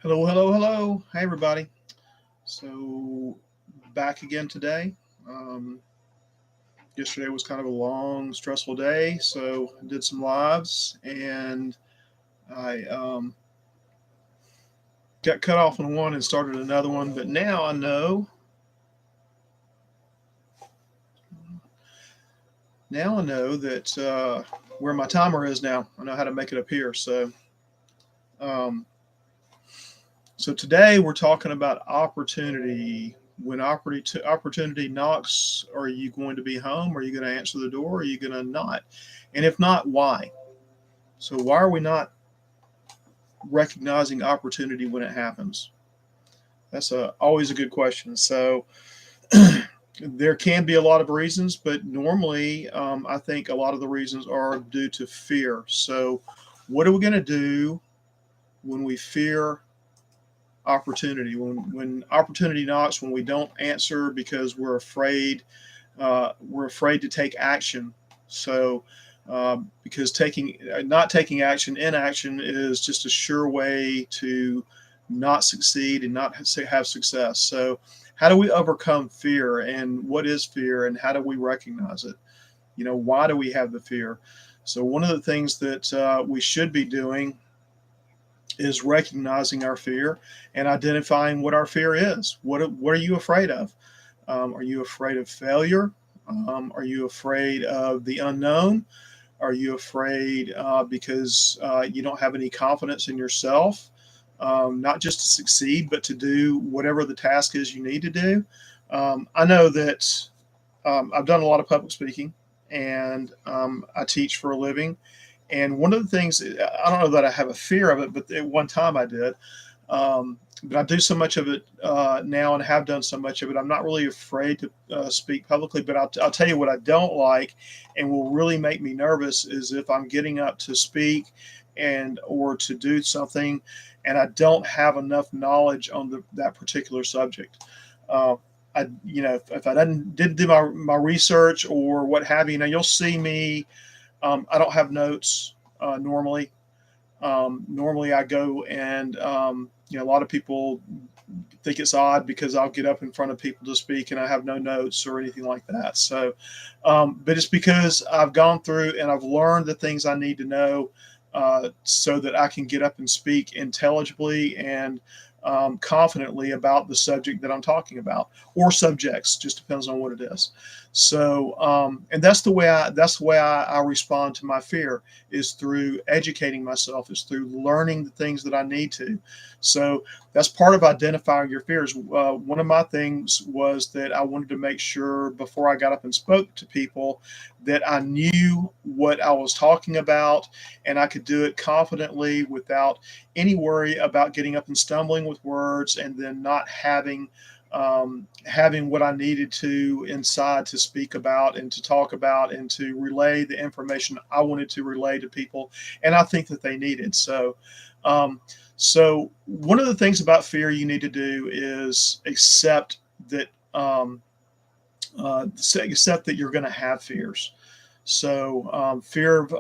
Hello, hello, hello. Hi, everybody. So, back again today. Um, Yesterday was kind of a long, stressful day. So, I did some lives and I got cut off on one and started another one. But now I know that where my timer is now. I know how to make it appear. Um, so today we're talking about opportunity. When opportunity knocks, are you going to be home? Are you going to answer the door? Are you going to not? And if not, why? So why are we not recognizing opportunity when it happens? That's always a good question. So there can be a lot of reasons, but normally I think a lot of the reasons are due to fear. So what are we going to do when we fear opportunity? When opportunity knocks, when we don't answer because we're afraid to take action. So, because taking not taking action, inaction is just a sure way to not succeed and not have success. So, how do we overcome fear, and what is fear, and how do we recognize it? Why do we have the fear? So, one of the things that we should be doing is recognizing our fear and identifying what our fear is. What are you afraid of? Are you afraid of failure? Are you afraid of the unknown? Are you afraid because you don't have any confidence in yourself, not just to succeed, but to do whatever the task is you need to do? I know that I've done a lot of public speaking and I teach for a living. And one of the things, I don't know that I have a fear of it, but at one time I did. But I do so much of it now and have done so much of it. I'm not really afraid to speak publicly, but I'll tell you what I don't like and will really make me nervous is if I'm getting up to speak and or to do something and I don't have enough knowledge on that particular subject. Uh, if I didn't do my research or what have you, you'll see me. I don't have notes normally. Normally, I go and a lot of people think it's odd because I'll get up in front of people to speak and I have no notes or anything like that. So, but it's because I've gone through and I've learned the things I need to know so that I can get up and speak intelligibly and confidently about the subject that I'm talking about, or subjects, just depends on what it is. So, and that's the way I respond to my fear is through educating myself, is through learning the things that I need to. So that's part of identifying your fears. One of my things was that I wanted to make sure before I got up and spoke to people that I knew what I was talking about and I could do it confidently without any worry about getting up and stumbling with words and then not having what I needed to inside to speak about and to talk about and to relay the information I wanted to relay to people, and I think that they needed. Um, so one of the things about fear you need to do is accept that accept that you're going to have fears. So fear of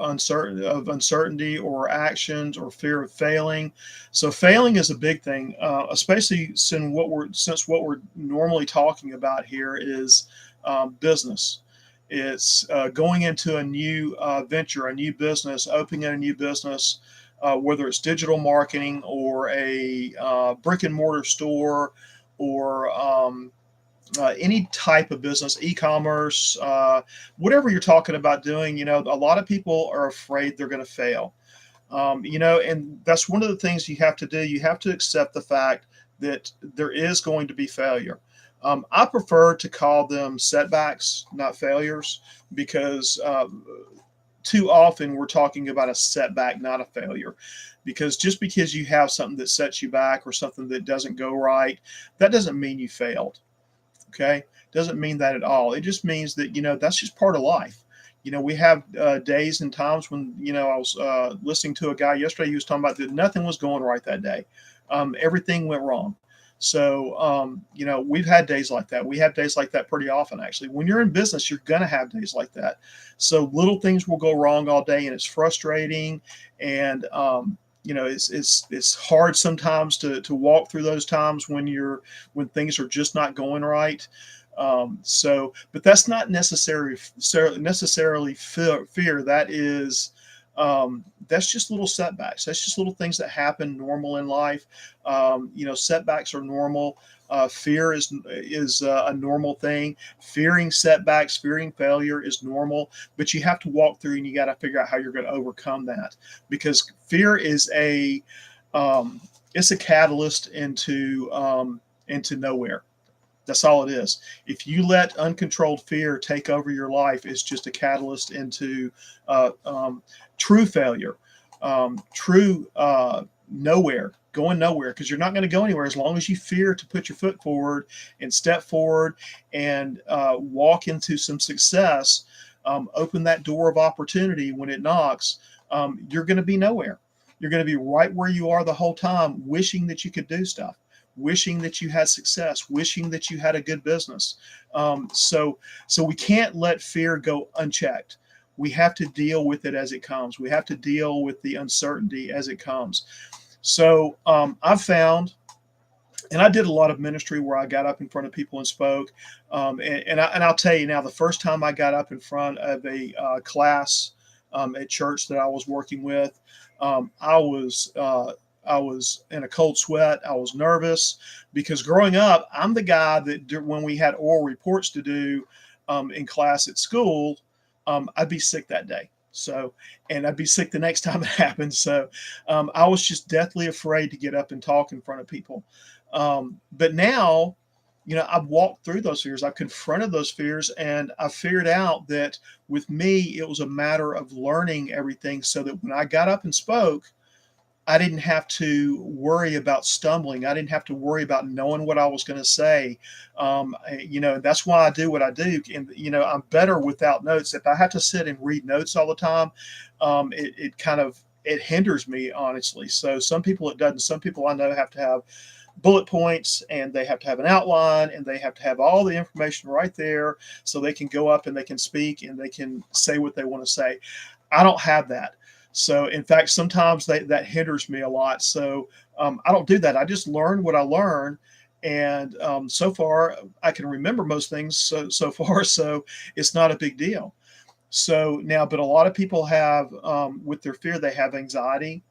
uncertainty or actions or fear of failing. So failing is a big thing, especially since what we're normally talking about here is business. It's going into a new venture, a new business, opening a new business, whether it's digital marketing or a brick and mortar store or any type of business, e-commerce, whatever you're talking about doing. A lot of people are afraid they're going to fail. And that's one of the things you have to do. You have to accept the fact that there is going to be failure. I prefer to call them setbacks, not failures, because too often we're talking about a setback, not a failure. Because just because you have something that sets you back or something that doesn't go right, that doesn't mean you failed. Okay, doesn't mean that at all. It just means that that's just part of life. We have days and times when I was listening to a guy yesterday. He was talking about that nothing was going right that day. Everything went wrong. So we've had days like that. We have days like that pretty often, actually. When you're in business, you're gonna have days like that. So little things will go wrong all day, and it's frustrating. And it's hard sometimes to walk through those times when things are just not going right. But that's not necessarily fear. That's just little setbacks. That's just little things that happen normal in life. Setbacks are normal. Fear is a normal thing. Fearing setbacks, fearing failure is normal. But you have to walk through, and you got to figure out how you're going to overcome that, because fear is it's a catalyst into nowhere. That's all it is. If you let uncontrolled fear take over your life, it's just a catalyst into uh, um, true failure, true nowhere, going nowhere, because you're not going to go anywhere as long as you fear to put your foot forward and step forward and walk into some success. Open that door of opportunity when it knocks. You're going to be nowhere. You're going to be right where you are the whole time, wishing that you could do stuff, wishing that you had success, wishing that you had a good business. So we can't let fear go unchecked. We have to deal with it as it comes. We have to deal with the uncertainty as it comes. So I've found, and I did a lot of ministry where I got up in front of people and spoke. I'll tell you now, the first time I got up in front of a class at church that I was working with, um, I was uh, I was in a cold sweat. I was nervous because growing up, I'm the guy that when we had oral reports to do in class at school, I'd be sick that day. And I'd be sick the next time it happened. So I was just deathly afraid to get up and talk in front of people. But now, I've walked through those fears. I've confronted those fears, and I figured out that with me, it was a matter of learning everything so that when I got up and spoke, I didn't have to worry about stumbling. I didn't have to worry about knowing what I was going to say. That's why I do what I do. And, I'm better without notes. If I have to sit and read notes all the time, it hinders me, honestly. So some people it doesn't. Some people I know have to have bullet points, and they have to have an outline, and they have to have all the information right there so they can go up and they can speak and they can say what they want to say. I don't have that. So, in fact, sometimes that hinders me a lot. So, I don't do that. I just learn what I learn, and so far, I can remember most things. So far, so it's not a big deal. So now, but a lot of people have with their fear, they have anxiety,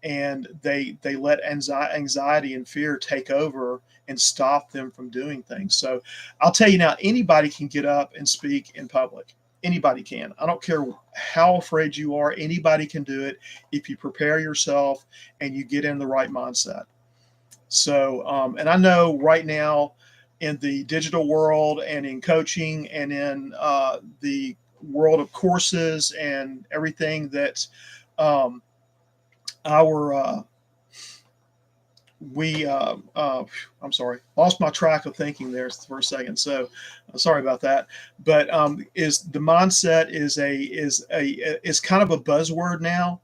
and they let anxiety and fear take over and stop them from doing things. So I'll tell you now, anybody can get up and speak in public. Anybody can. I don't care how afraid you are. Anybody can do it if you prepare yourself and you get in the right mindset. So, and I know right now in the digital world and in coaching and in the world of courses and everything that um, our we I'm sorry, lost my track of thinking there for a second. So sorry about that. But is the mindset is kind of a buzzword now,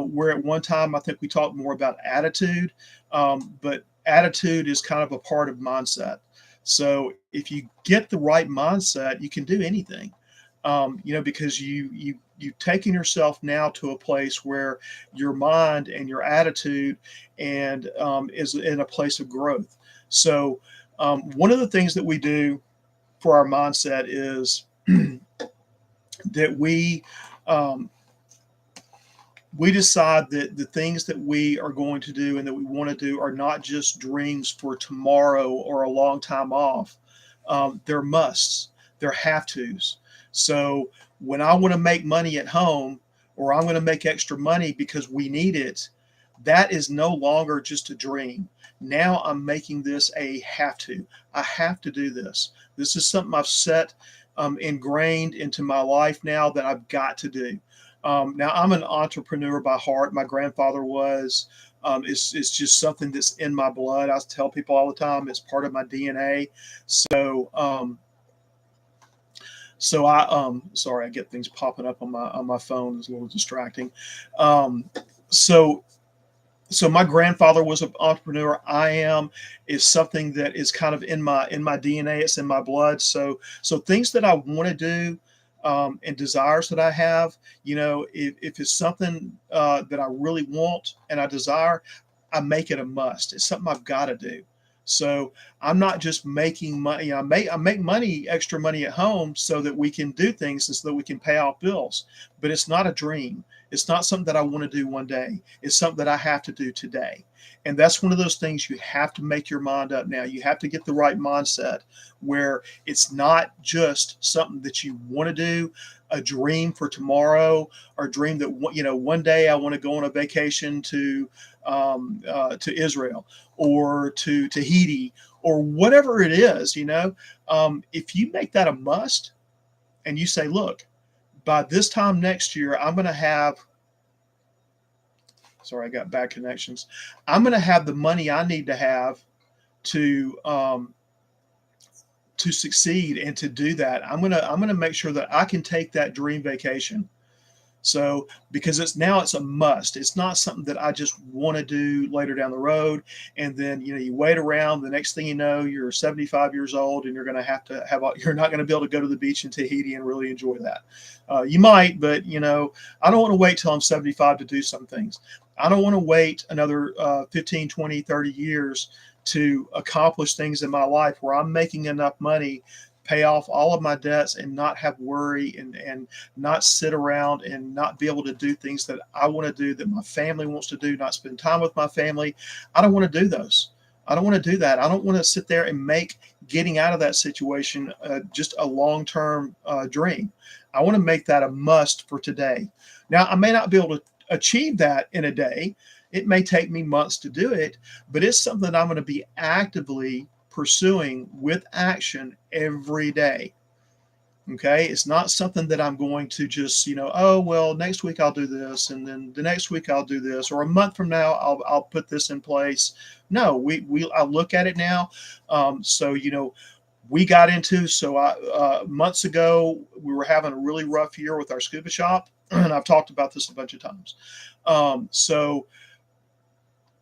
where at one time I think we talked more about attitude, but attitude is kind of a part of mindset. So if you get the right mindset, you can do anything. Because you've taken yourself now to a place where your mind and your attitude and is in a place of growth. So one of the things that we do for our mindset is that um, we decide that the things that we are going to do and that we want to do are not just dreams for tomorrow or a long time off. They're musts, they're have tos. So when I want to make money at home, or I'm going to make extra money because we need it, that is no longer just a dream. Now I'm making this a have to. I have to do this. This is something I've set ingrained into my life now that I've got to do. Now I'm an entrepreneur by heart. My grandfather was. It's just something that's in my blood. I tell people all the time it's part of my DNA. So sorry, I get things popping up on my phone. It's a little distracting. Um, so so my grandfather was an entrepreneur. I am is something that is kind of in my DNA. It's in my blood. So things that I want to do, and desires that I have, if it's something that I really want and I desire, I make it a must. It's something I've got to do. So I'm not just making money. I make money, extra money at home, so that we can do things and so that we can pay off bills. But it's not a dream. It's not something that I want to do one day. It's something that I have to do today. And that's one of those things you have to make your mind up now. You have to get the right mindset where it's not just something that you want to do, a dream for tomorrow, or a dream that one day I want to go on a vacation to Israel or to Tahiti or whatever it is. If you make that a must and you say, look, by this time next year, I'm going to have. Sorry, I got bad connections. I'm going to have the money I need to have to succeed and to do that. I'm gonna make sure that I can take that dream vacation. So because it's a must. It's not something that I just want to do later down the road. And then you wait around. The next thing you know, you're 75 years old, and you're going to have you're not going to be able to go to the beach in Tahiti and really enjoy that. You might, but I don't want to wait till I'm 75 to do some things. I don't want to wait another 15, 20, 30 years to accomplish things in my life where I'm making enough money, pay off all of my debts, and not have worry and not sit around and not be able to do things that I want to do, that my family wants to do, not spend time with my family. I don't want to do those. I don't want to do that. I don't want to sit there and make getting out of that situation just a long-term dream. I want to make that a must for today. Now, I may not be able to achieve that in a day. It may take me months to do it, but it's something that I'm going to be actively pursuing with action every day. Okay. It's not something that I'm going to just, oh, well, next week I'll do this. And then the next week I'll do this, or a month from now, I'll put this in place. No, I'll look at it now. We got into, months ago, we were having a really rough year with our scuba shop. And I've talked about this a bunch of times. So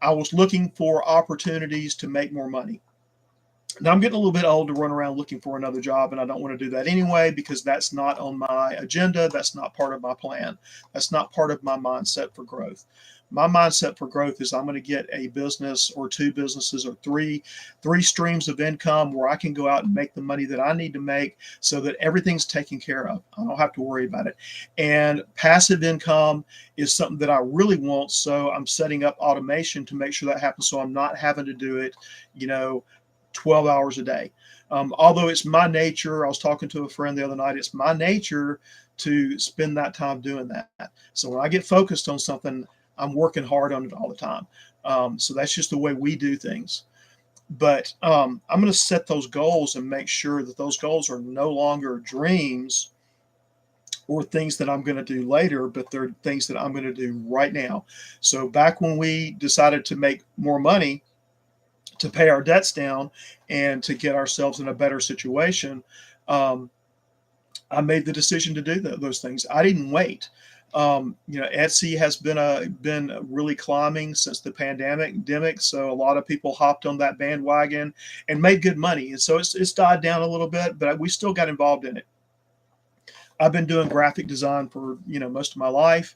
I was looking for opportunities to make more money. Now I'm getting a little bit old to run around looking for another job, and I don't want to do that anyway because that's not on my agenda. That's not part of my plan. That's not part of my mindset for growth. My mindset for growth is I'm going to get a business or two businesses or three streams of income where I can go out and make the money that I need to make so that everything's taken care of. I don't have to worry about it. And passive income is something that I really want. So I'm setting up automation to make sure that happens. So I'm not having to do it, 12 hours a day. Although it's my nature, I was talking to a friend the other night, it's my nature to spend that time doing that. So when I get focused on something, I'm working hard on it all the time. So that's just the way we do things. But I'm going to set those goals and make sure that those goals are no longer dreams or things that I'm going to do later, but they're things that I'm going to do right now. So back when we decided to make more money, to pay our debts down and to get ourselves in a better situation, I made the decision to do those things. I didn't wait. Etsy has been really climbing since the pandemic. So a lot of people hopped on that bandwagon and made good money. And so it's died down a little bit, but we still got involved in it. I've been doing graphic design for most of my life.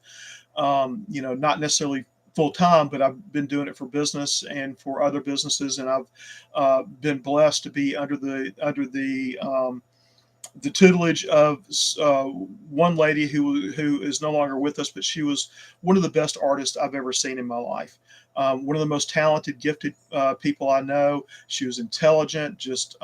Not necessarily full time, but I've been doing it for business and for other businesses, and I've been blessed to be under the tutelage of one lady who is no longer with us, but she was one of the best artists I've ever seen in my life. One of the most talented, gifted people I know. She was intelligent, just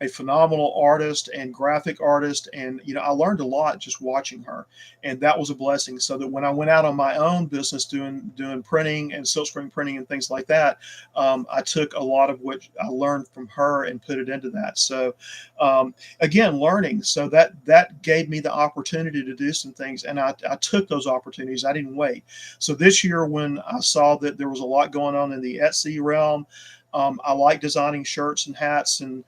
a phenomenal artist and graphic artist. And, I learned a lot just watching her. And that was a blessing. So that when I went out on my own business doing printing and silkscreen printing and things like that, I took a lot of what I learned from her and put it into that. So again, learning. So that gave me the opportunity to do some things. And I took those opportunities. I didn't wait. So this year, when I saw that there was a lot going on in the Etsy realm, I like designing shirts and hats and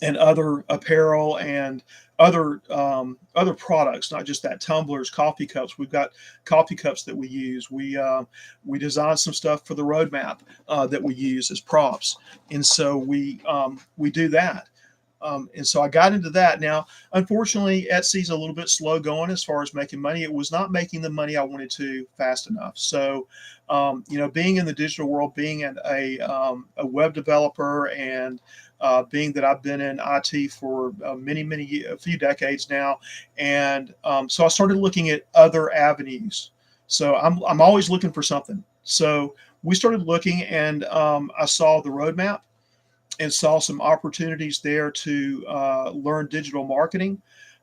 other apparel and other products, not just that, tumblers, coffee cups. We've got coffee cups that we use. We design some stuff for the roadmap that we use as props, and so we do that. And so I got into that. Now, unfortunately, Etsy's a little bit slow going as far as making money. It was not making the money I wanted to fast enough. So, being in the digital world, being a web developer, and being that I've been in IT for a few decades now, and so I started looking at other avenues. So I'm always looking for something. So we started looking, and I saw the roadmap and saw some opportunities there to learn digital marketing.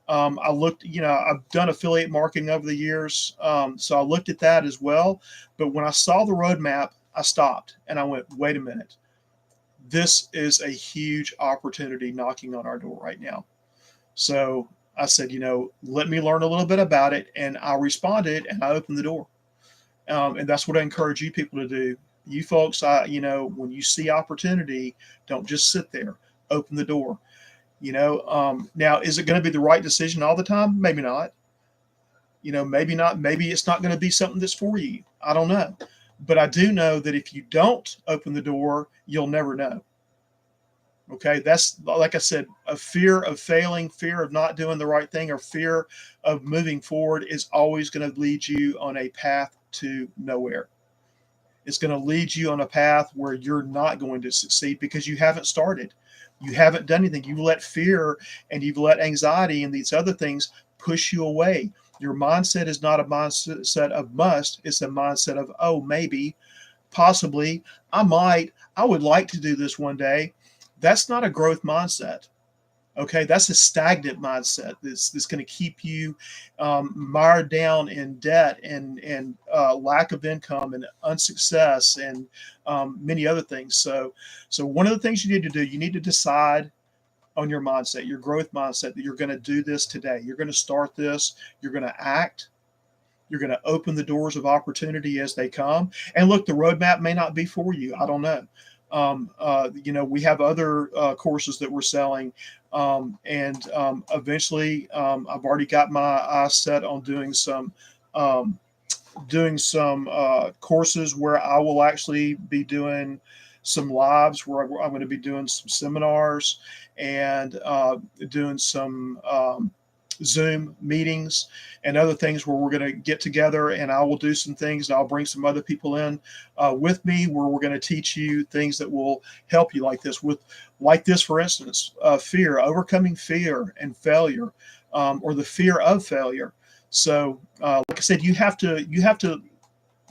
I looked, I've done affiliate marketing over the years, so I looked at that as well. But when I saw the roadmap, I stopped and I went, wait a minute, this is a huge opportunity knocking on our door right now. So I said, let me learn a little bit about it. And I responded and I opened the door. And that's what I encourage you people to do. You folks, when you see opportunity, don't just sit there. Open the door. Now, is it going to be the right decision all the time? Maybe not. Maybe not. Maybe it's not going to be something that's for you. I don't know. But I do know that if you don't open the door, you'll never know. Okay, that's, like I said, a fear of failing, fear of not doing the right thing, or fear of moving forward is always going to lead you on a path to nowhere. It's going to lead you on a path where you're not going to succeed because you haven't started. You haven't done anything. You let fear and you've let anxiety and these other things push you away. Your mindset is not a mindset of must. It's a mindset of, oh, maybe, possibly, I would like to do this one day. That's not a growth mindset. Okay, that's a stagnant mindset that's going to keep you mired down in debt and lack of income and unsuccess and many other things. So one of the things you need to do, you need to decide on your mindset, your growth mindset, that you're going to do this today. You're going to start this. You're going to act. You're going to open the doors of opportunity as they come. And look, the roadmap may not be for you. I don't know. We have other courses that we're selling, and eventually, I've already got my eyes set on doing some courses where I will actually be doing some lives, where I'm going to be doing some seminars and doing some Zoom meetings and other things where we're going to get together, and I will do some things, and I'll bring some other people in with me, where we're going to teach you things that will help you, like this, for instance, fear, overcoming fear and failure, or the fear of failure. So, like I said, you have to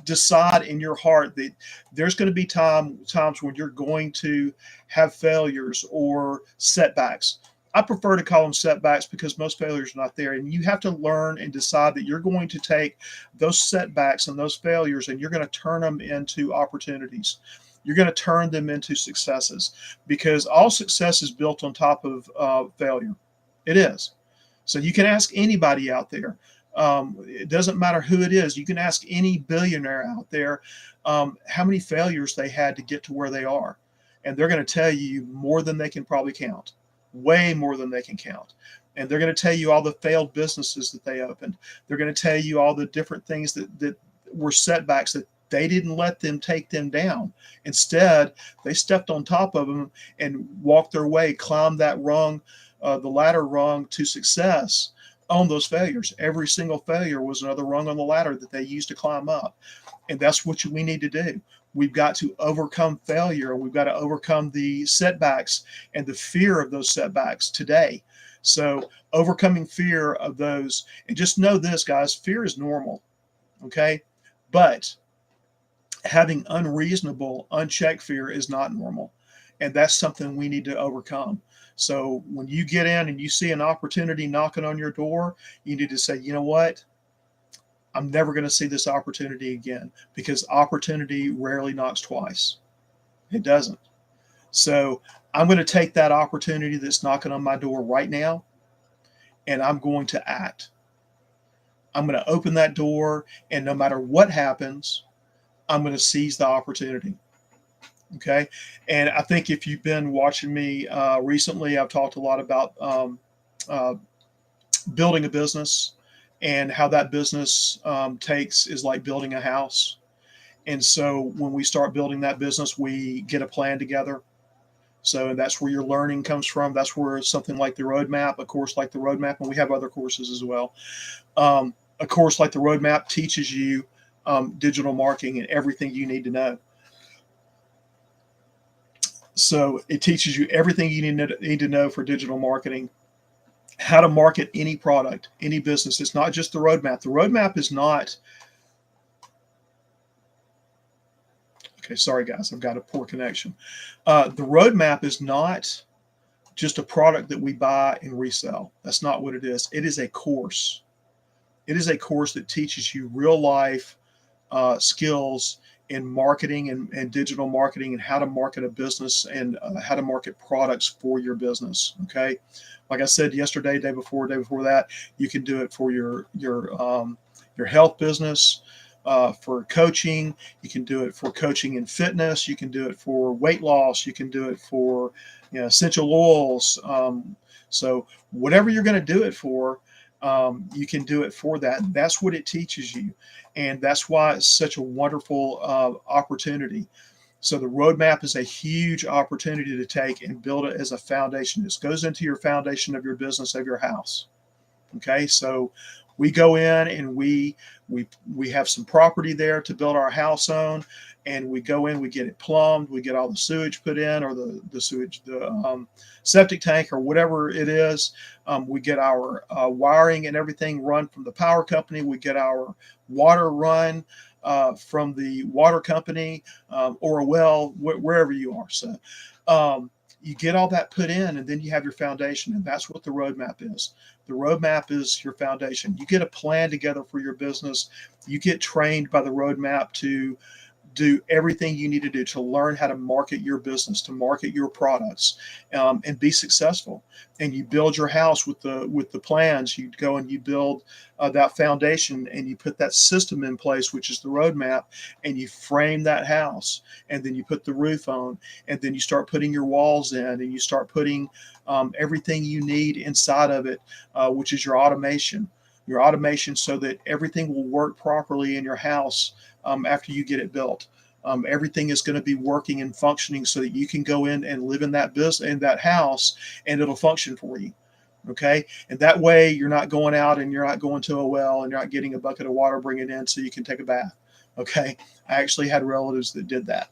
decide in your heart that there's going to be times when you're going to have failures or setbacks. I prefer to call them setbacks because most failures are not there. And you have to learn and decide that you're going to take those setbacks and those failures and you're going to turn them into opportunities. You're going to turn them into successes, because all success is built on top of failure. It is. So you can ask anybody out there. It doesn't matter who it is. You can ask any billionaire out there how many failures they had to get to where they are. And they're going to tell you more than they can probably count, way more than they can count. And they're going to tell you all the failed businesses that they opened. They're going to tell you all the different things that were setbacks, that they didn't let them take them down. Instead, they stepped on top of them and walked their way, climbed that rung, the ladder rung to success on those failures. Every single failure was another rung on the ladder that they used to climb up. And that's what we need to do. We've got to overcome failure. We've got to overcome the setbacks and the fear of those setbacks today. So overcoming fear of those, and just know this, guys, fear is normal. Okay. But having unreasonable, unchecked fear is not normal. And that's something we need to overcome. So when you get in and you see an opportunity knocking on your door, you need to say, you know what? I'm never going to see this opportunity again, because opportunity rarely knocks twice. It doesn't. So I'm going to take that opportunity that's knocking on my door right now, and I'm going to act. I'm going to open that door, and no matter what happens, I'm going to seize the opportunity. Okay. And I think if you've been watching me recently, I've talked a lot about building a business, and how that business is like building a house. And so when we start building that business, we get a plan together. So, and that's where your learning comes from. That's where something like the roadmap, a course like the roadmap, and we have other courses as well. A course like the roadmap teaches you digital marketing and everything you need to know. So it teaches you everything you need to know for digital marketing, how to market any product, any business. It's not just the roadmap. The roadmap is not, okay, sorry guys, I've got a poor connection. The roadmap is not just a product that we buy and resell. That's not what it is. It is a course. It is a course that teaches you real life skills in marketing and digital marketing and how to market a business and how to market products for your business. Okay, like I said yesterday, day before that, you can do it for your health business. For coaching, you can do it for coaching and fitness. You can do it for weight loss. You can do it for essential oils. So whatever you're going to do it for, you can do it for that. That's what it teaches you. And that's why it's such a wonderful opportunity. So the roadmap is a huge opportunity to take and build it as a foundation. This goes into your foundation of your business, of your house. Okay, so we go in and we have some property there to build our house on, and we go in, we get it plumbed, we get all the sewage put in, or the sewage, the septic tank, or whatever it is. We get our wiring and everything run from the power company. We get our water run from the water company, or a well, wherever you are. So you get all that put in, and then you have your foundation, and that's what the roadmap is. The roadmap is your foundation. You get a plan together for your business. You get trained by the roadmap to do everything you need to do to learn how to market your business, to market your products, and be successful. And you build your house with the plans. You go and you build that foundation, and you put that system in place, which is the roadmap, and you frame that house, and then you put the roof on, and then you start putting your walls in, and you start putting everything you need inside of it, which is your automation. Your automation, so that everything will work properly in your house after you get it built. Everything is going to be working and functioning so that you can go in and live in that business, in that house, and it'll function for you. Okay, and that way you're not going out and you're not going to a well and you're not getting a bucket of water, bring it in so you can take a bath. Okay, I actually had relatives that did that.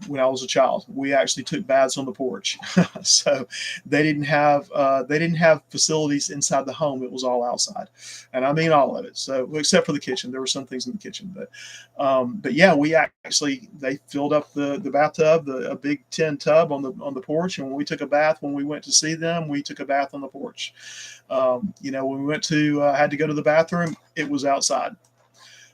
When I was a child, we actually took baths on the porch. So they didn't have facilities inside the home. It was all outside, and I mean all of it. So except for the kitchen, there were some things in the kitchen, but yeah, we actually they filled up the bathtub, a big tin tub on the porch, and when we took a bath when we went to see them, we took a bath on the porch. When we went to had to go to the bathroom, it was outside.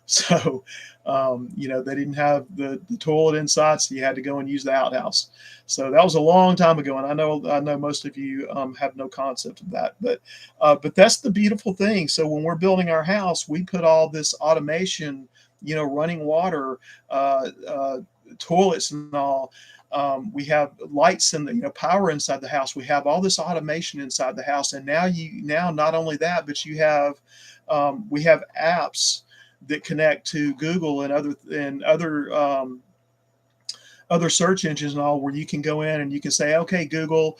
So, they didn't have the toilet inside, so you had to go and use the outhouse. So that was a long time ago, and I know most of you have no concept of that, but that's the beautiful thing. So when we're building our house, we put all this automation, running water, toilets, and all. We have lights and power inside the house. We have all this automation inside the house, and now not only that, but we have apps that connect to Google and other search engines and all, where you can go in and you can say, okay, Google,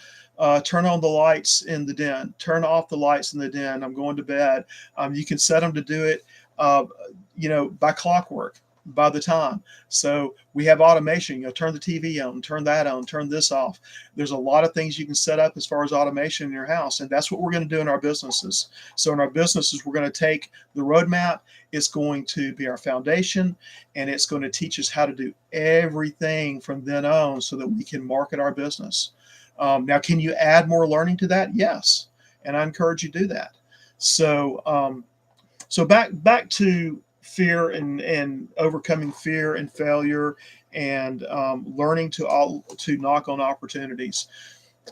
turn on the lights in the den, turn off the lights in the den, I'm going to bed. You can set them to do it, by clockwork, by the time. So we have automation, turn the TV on, turn that on, turn this off. There's a lot of things you can set up as far as automation in your house. And that's what we're going to do in our businesses. So in our businesses, we're going to take the roadmap. It's going to be our foundation, and it's going to teach us how to do everything from then on so that we can market our business. Now, can you add more learning to that? Yes. And I encourage you to do that. So back to fear and overcoming fear and failure, and learning to knock on opportunities,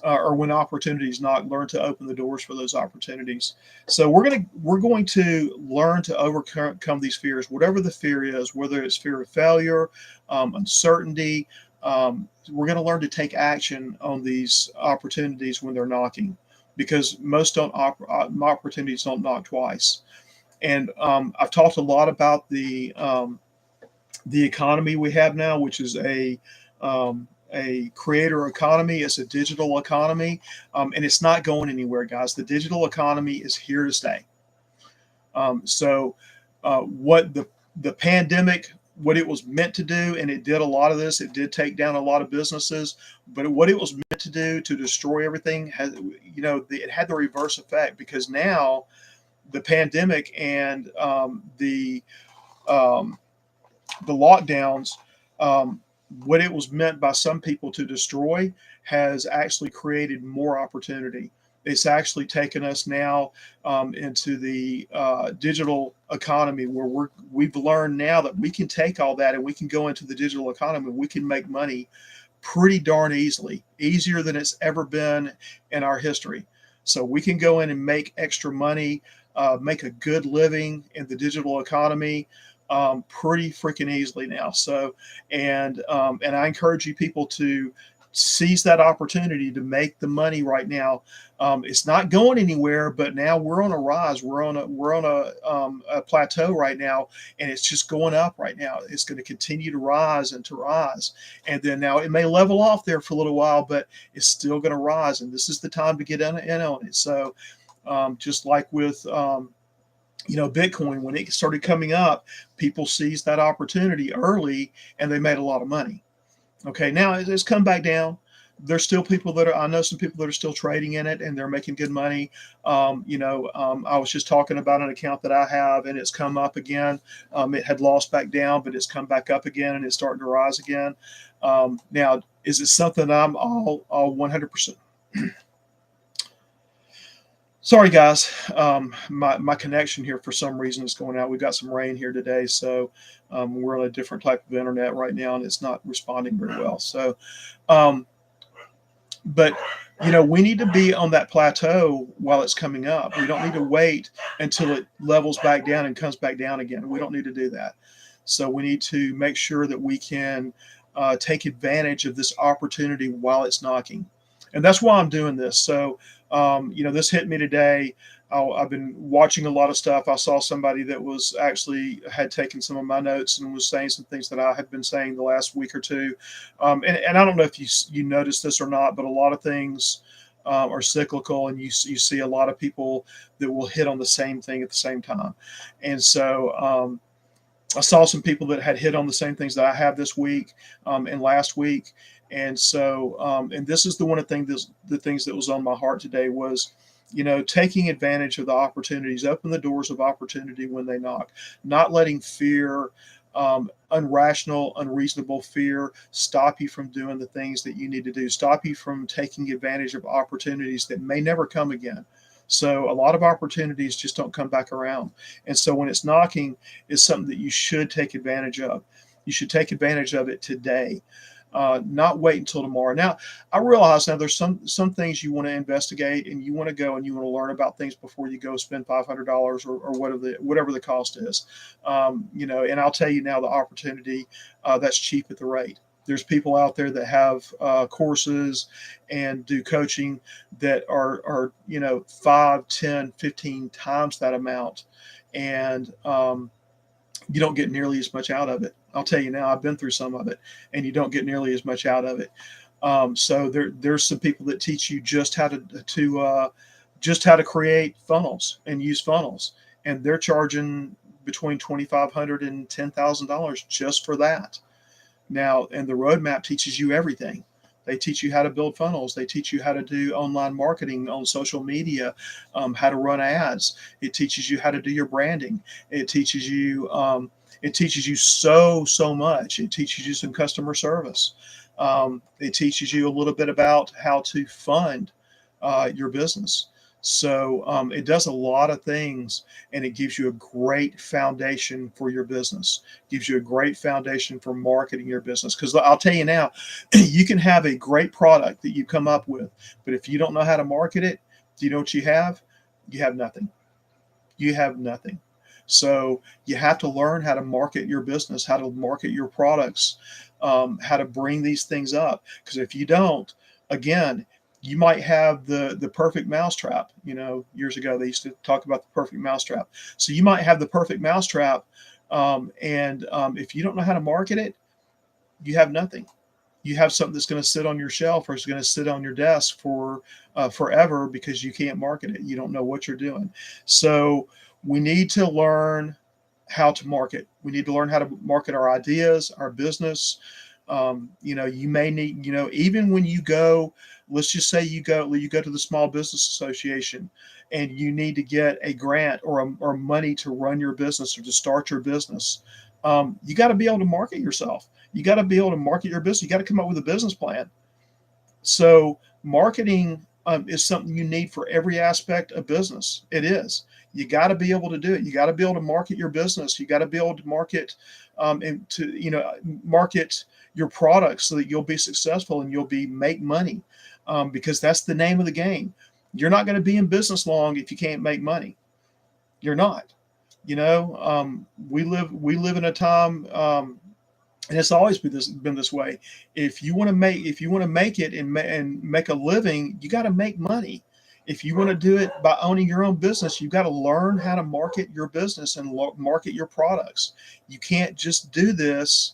or when opportunities knock, learn to open the doors for those opportunities. So we're going to learn to overcome these fears, whatever the fear is, whether it's fear of failure, uncertainty. We're going to learn to take action on these opportunities when they're knocking, because most opportunities don't knock twice. And I've talked a lot about the economy we have now, which is a creator economy. It's a digital economy, and it's not going anywhere, guys. The digital economy is here to stay. What the pandemic, what it was meant to do, and it did a lot of this. It did take down a lot of businesses, but what it was meant to do to destroy everything has, it had the reverse effect, because now the pandemic and um, the lockdowns, what it was meant by some people to destroy has actually created more opportunity. It's actually taken us now into the digital economy, where we've learned now that we can take all that and we can go into the digital economy. We can make money pretty darn easily, easier than it's ever been in our history. So we can go in and make extra money, make a good living in the digital economy pretty freaking easily now. So, and I encourage you people to seize that opportunity to make the money right now. It's not going anywhere, but now we're on a rise. We're on a plateau right now, and it's just going up right now. It's going to continue to rise and to rise, and then now it may level off there for a little while, but it's still going to rise. And this is the time to get in on it. So, just like with Bitcoin, when it started coming up, people seized that opportunity early and they made a lot of money. Okay, now it's come back down. There's still people I know some people that are still trading in it and they're making good money. I was just talking about an account that I have, and it's come up again. It had lost back down, but it's come back up again and it's starting to rise again. Now, is it something I'm all 100%? Sorry, guys. My connection here for some reason is going out. We've got some rain here today, so we're on a different type of internet right now, and it's not responding very well. So, um, but we need to be on that plateau while it's coming up. We don't need to wait until it levels back down and comes back down again. We don't need to do that. So we need to make sure that we can take advantage of this opportunity while it's knocking, and that's why I'm doing this. So, this hit me today. I've been watching a lot of stuff. I saw somebody that was actually had taken some of my notes and was saying some things that I had been saying the last week or two. And I don't know if you noticed this or not, but a lot of things are cyclical, and you see a lot of people that will hit on the same thing at the same time. And so I saw some people that had hit on the same things that I have this week and last week. And so, and this is the things that was on my heart today was, taking advantage of the opportunities, open the doors of opportunity when they knock, not letting fear, unrational, unreasonable fear stop you from doing the things that you need to do, stop you from taking advantage of opportunities that may never come again. So a lot of opportunities just don't come back around. And so when it's knocking, it's something that you should take advantage of. You should take advantage of it today. Not wait until tomorrow. Now, I realize now there's some things you want to investigate, and you want to go and you want to learn about things before you go spend $500 or whatever the cost is. And I'll tell you now, the opportunity that's cheap at the rate. There's people out there that have courses and do coaching that are 5, 10, 15 times that amount, and you don't get nearly as much out of it. I'll tell you now, I've been through some of it, and you don't get nearly as much out of it. So there's some people that teach you just how to create funnels and use funnels, and they're charging between $2,500 and $10,000 just for that. Now, and the roadmap teaches you everything. They teach you how to build funnels. They teach you how to do online marketing on social media, how to run ads. It teaches you how to do your branding. It teaches you so much. It teaches you some customer service. It teaches you a little bit about how to fund your business. So it does a lot of things, and it gives you a great foundation for your business. Gives you a great foundation for marketing your business. Because I'll tell you now, you can have a great product that you come up with, but if you don't know how to market it, do you know what you have? You have nothing. You have nothing. So you have to learn how to market your business, how to market your products, how to bring these things up. Because if you don't, again, you might have the perfect mousetrap. Years ago they used to talk about the perfect mousetrap. So you might have the perfect mousetrap, and if you don't know how to market it, you have nothing. you have something that's going to sit on your shelf or is going to sit on your desk for forever because you can't market it. You don't know what you're doing. So we need to learn how to market. We need to learn how to market our ideas, our business. You may need, even when you go, let's just say you go to the Small Business Association and you need to get a grant or money to run your business or to start your business. You got to be able to market yourself. You got to be able to market your business. You got to come up with a business plan. So marketing is something you need for every aspect of business. It is. You got to be able to do it. You got to be able to market your business. You got to be able to market and to market your products so that you'll be successful and you'll make money, because that's the name of the game. You're not going to be in business long if you can't make money. You're not. We live in a time, and it's always been this way. If you want to make it and make a living, you got to make money. If you want to do it by owning your own business, you got to learn how to market your business and market your products. You can't just do this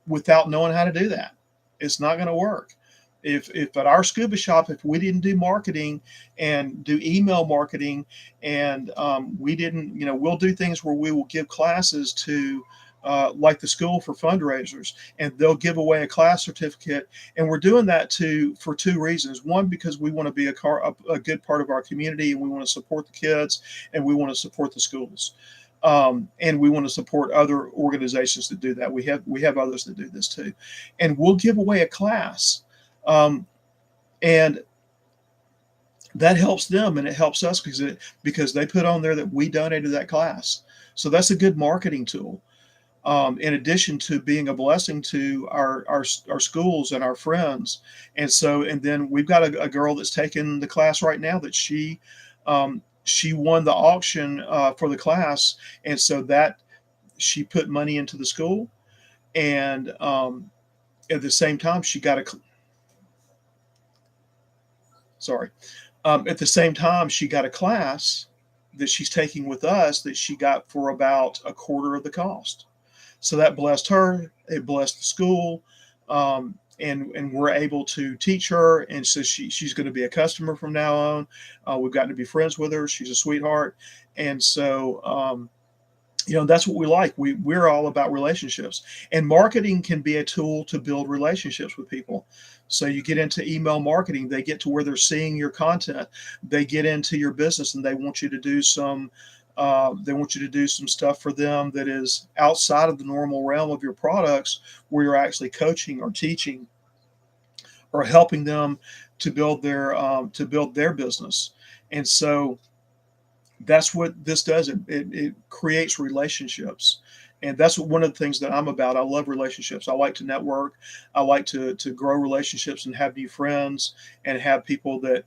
without knowing how to do that. It's not going to work. If at our scuba shop, if we didn't do marketing and do email marketing, and we didn't, we'll do things where we will give classes to like the School for Fundraisers, and they'll give away a class certificate. And we're doing that for two reasons. One, because we want to be a good part of our community, and we want to support the kids, and we want to support the schools. And we want to support other organizations that do that. We have others that do this too, and we'll give away a class, and that helps them and it helps us because they put on there that we donated that class. So that's a good marketing tool. In addition to being a blessing to our schools and our friends. And then we've got a girl that's taking the class right now that she won the auction for the class. And so that she put money into the school. And at the same time, she got at the same time, she got a class that she's taking with us that she got for about a quarter of the cost. So that blessed her, it blessed the school, and we're able to teach her. And so she's going to be a customer from now on. We've gotten to be friends with her. She's a sweetheart. And so, that's what we like. We're all about relationships. And marketing can be a tool to build relationships with people. So you get into email marketing, they get to where they're seeing your content. They get into your business and they want you to do some stuff for them that is outside of the normal realm of your products, where you're actually coaching or teaching or helping them to build their business. And so that's what this does. It creates relationships. And that's one of the things that I'm about. I love relationships. I like to network. I like to grow relationships and have new friends and have people that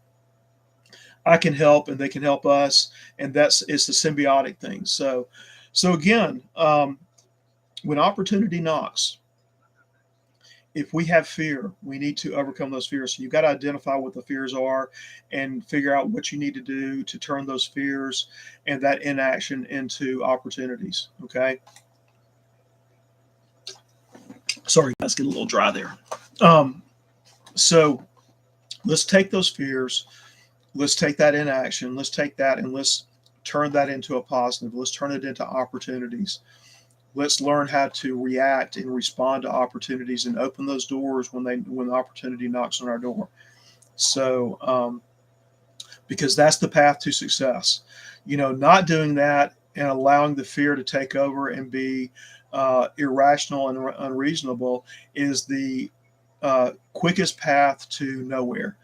I can help and they can help us, and it's a symbiotic thing. So again, when opportunity knocks, if we have fear, we need to overcome those fears. So you've got to identify what the fears are and figure out what you need to do to turn those fears and that inaction into opportunities. Okay. Sorry, guys, get a little dry there. So let's take those fears. Let's take that inaction. Let's take that and let's turn that into a positive. Let's turn it into opportunities. Let's learn how to react and respond to opportunities and open those doors when the opportunity knocks on our door. So, because that's the path to success. Not doing that and allowing the fear to take over and be irrational and unreasonable is the quickest path to nowhere.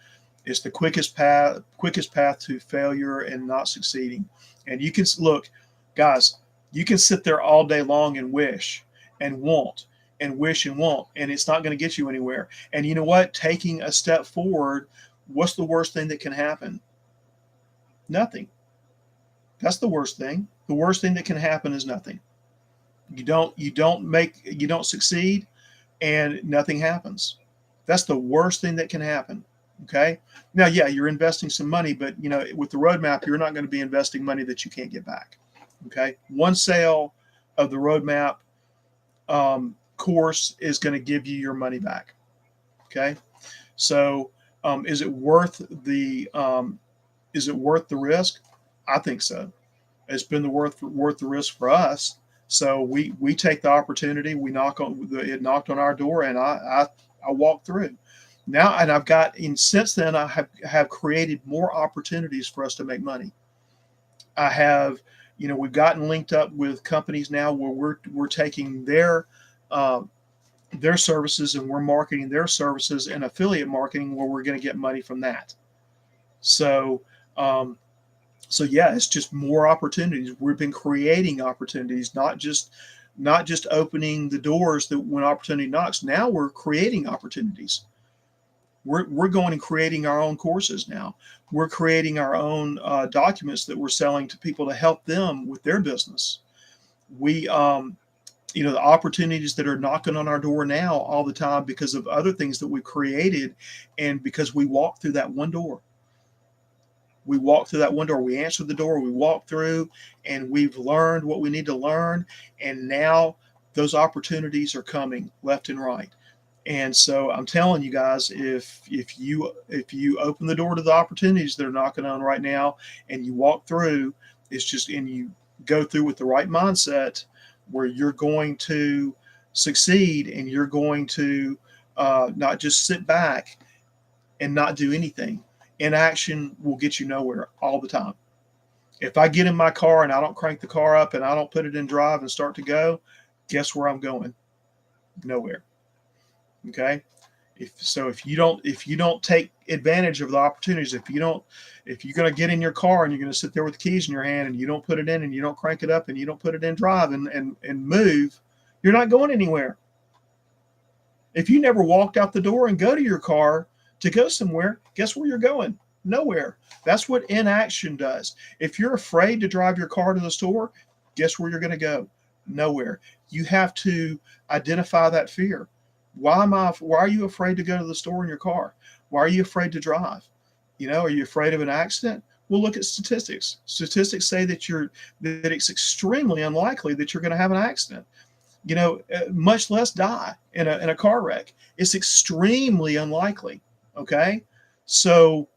It's the quickest path to failure and not succeeding. And you can look, guys, you can sit there all day long and wish and want and wish and want, and it's not going to get you anywhere. And you know what? Taking a step forward, what's the worst thing that can happen? Nothing. That's the worst thing. The worst thing that can happen is nothing. You don't succeed, and nothing happens. That's the worst thing that can happen. Okay. Now, yeah, you're investing some money, but with the roadmap, you're not going to be investing money that you can't get back. Okay. One sale of the roadmap course is going to give you your money back. Okay, so is it worth the risk? I think so. It's been worth the risk for us. So we take the opportunity. We knock on it knocked on our door, and I walked through. Now, and I've got and since then I have created more opportunities for us to make money. I have, we've gotten linked up with companies now where we're taking uh, their services and we're marketing their services and affiliate marketing where we're going to get money from that. So, um, so yeah, it's just more opportunities. We've been creating opportunities, not just opening the doors that when opportunity knocks. Now we're creating opportunities. We're going and creating our own courses now. We're creating our own documents that we're selling to people to help them with their business. We the opportunities that are knocking on our door now all the time because of other things that we created, and because we walked through that one door. We walked through that one door. We answered the door. We walked through, and we've learned what we need to learn. And now those opportunities are coming left and right. And so I'm telling you guys, if you open the door to the opportunities that are knocking on right now, and you walk through, and you go through with the right mindset, where you're going to succeed, and you're going to not just sit back and not do anything. Inaction will get you nowhere all the time. If I get in my car and I don't crank the car up and I don't put it in drive and start to go, guess where I'm going? Nowhere. Okay. If you don't take advantage of the opportunities, if you're going to get in your car and you're going to sit there with the keys in your hand and you don't put it in and you don't crank it up and you don't put it in drive and move, you're not going anywhere. If you never walked out the door and go to your car to go somewhere, guess where you're going? Nowhere. That's what inaction does. If you're afraid to drive your car to the store, guess where you're going to go? Nowhere. You have to identify that fear. Why are you afraid to go to the store in your car? Why are you afraid to drive? Are you afraid of an accident? Well, look at statistics. Statistics say that it's extremely unlikely that you're going to have an accident. Much less die in a car wreck. It's extremely unlikely. Okay, so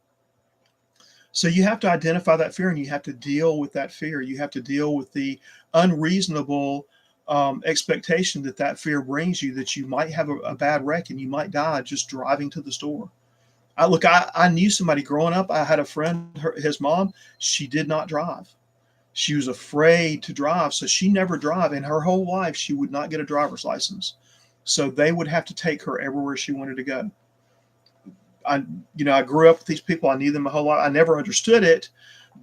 you have to identify that fear, and you have to deal with that fear. You have to deal with the unreasonable expectation that fear brings you, that you might have a bad wreck and you might die just driving to the store. I knew somebody growing up. I had a friend, his mom, she did not drive. She was afraid to drive, so she never drove. In her whole life, she would not get a driver's license. So they would have to take her everywhere she wanted to go. I grew up with these people. I knew them my whole life. I never understood it,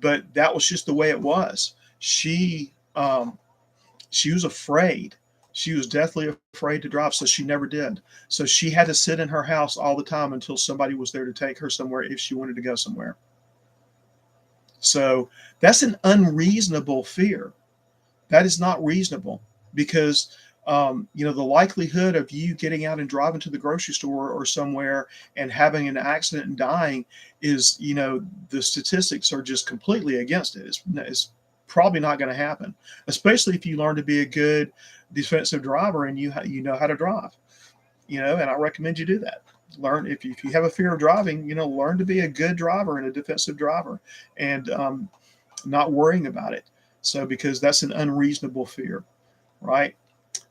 but that was just the way it was. She was afraid. She was deathly afraid to drive, so she never did. So she had to sit in her house all the time until somebody was there to take her somewhere if she wanted to go somewhere. So that's an unreasonable fear. That is not reasonable, because the likelihood of you getting out and driving to the grocery store or somewhere and having an accident and dying is, the statistics are just completely against it. It's probably not going to happen, especially if you learn to be a good defensive driver and you know how to drive. And I recommend you do that. Learn, if you have a fear of driving, learn to be a good driver and a defensive driver, and not worrying about it. So, because that's an unreasonable fear, right?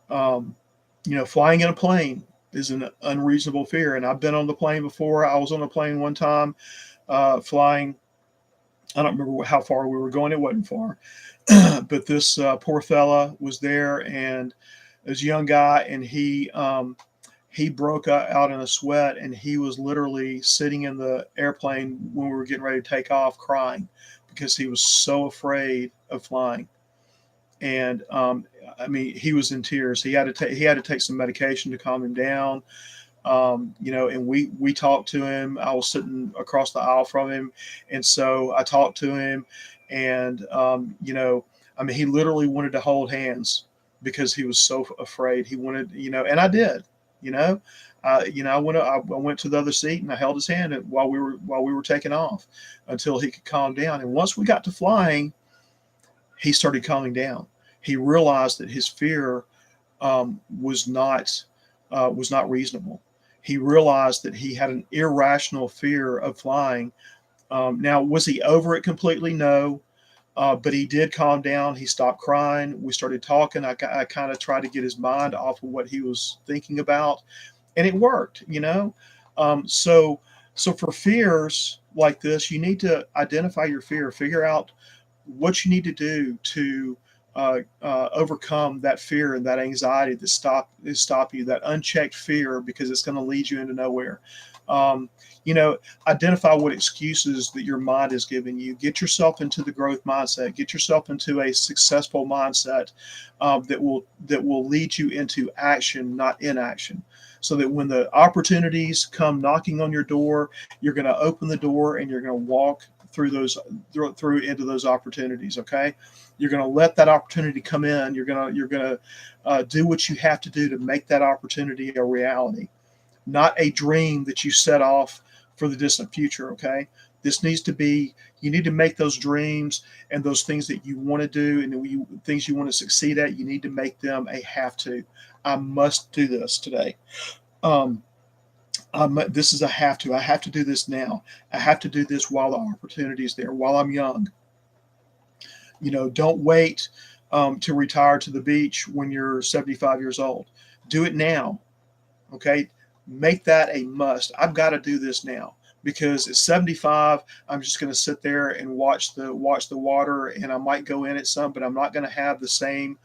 Flying in a plane is an unreasonable fear. And I've been on the plane before. I was on a plane one time, flying. I don't remember how far we were going. It wasn't far, but this poor fella was there, and it was a young guy, and he broke out in a sweat, and he was literally sitting in the airplane when we were getting ready to take off, crying because he was so afraid of flying. And he was in tears. He had to take some medication to calm him down. And we talked to him. I was sitting across the aisle from him, and so I talked to him, and he literally wanted to hold hands because he was so afraid. He wanted, and I did. I went to the other seat and I held his hand while we were taking off until he could calm down. And once we got to flying, he started calming down. He realized that his fear was not reasonable. He realized that he had an irrational fear of flying. Now, was he over it completely? No. But he did calm down. He stopped crying. We started talking. I kind of tried to get his mind off of what he was thinking about, and it worked. So for fears like this, you need to identify your fear, figure out what you need to do to overcome that fear and that anxiety that stop you, that unchecked fear, because it's going to lead you into nowhere. Um, you know, Identify what excuses that your mind is giving you. Get yourself into the growth mindset. Get yourself into a successful mindset that will lead you into action, not inaction. So that when the opportunities come knocking on your door, you're going to open the door and you're going to walk through through into those opportunities. Okay, you're going to let that opportunity come in. You're going to do what you have to do to make that opportunity a reality, not a dream that you set off for the distant future. Okay, this needs to be, you need to make those dreams and those things that you want to do and things you want to succeed at, you need to make them a have to. I must do this today. um, this is a have to. I have to do this now. I have to do this while the opportunity is there, while I'm young. Don't wait to retire to the beach when you're 75 years old. Do it now. Okay, make that a must. I've got to do this now, because at 75, I'm just going to sit there and watch the water, and I might go in at some, but I'm not going to have the same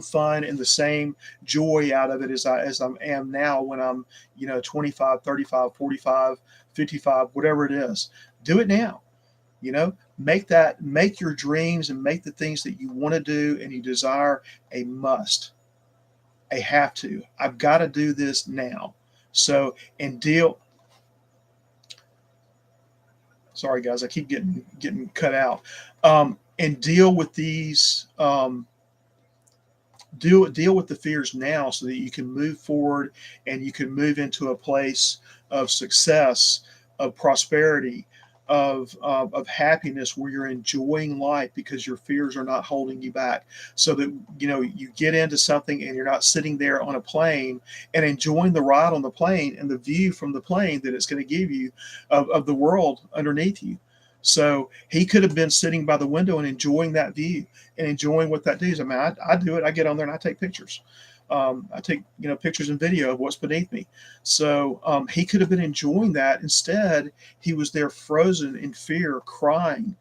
fun and the same joy out of it as I am now when I'm 25, 35, 45, 55, whatever it is. Do it now. Make your dreams and make the things that you want to do and you desire a must, a have to. I've got to do this now. So, and deal. Sorry, guys, I keep getting cut out. And deal with these. Deal with the fears now, so that you can move forward and you can move into a place of success, of prosperity, of happiness, where you're enjoying life because your fears are not holding you back. So that you get into something and you're not sitting there on a plane and enjoying the ride on the plane and the view from the plane that it's going to give you of the world underneath you. So he could have been sitting by the window and enjoying that view and enjoying what that does. I mean, I do it. I get on there and I take pictures. I take pictures and video of what's beneath me. So he could have been enjoying that. Instead, he was there frozen in fear, crying,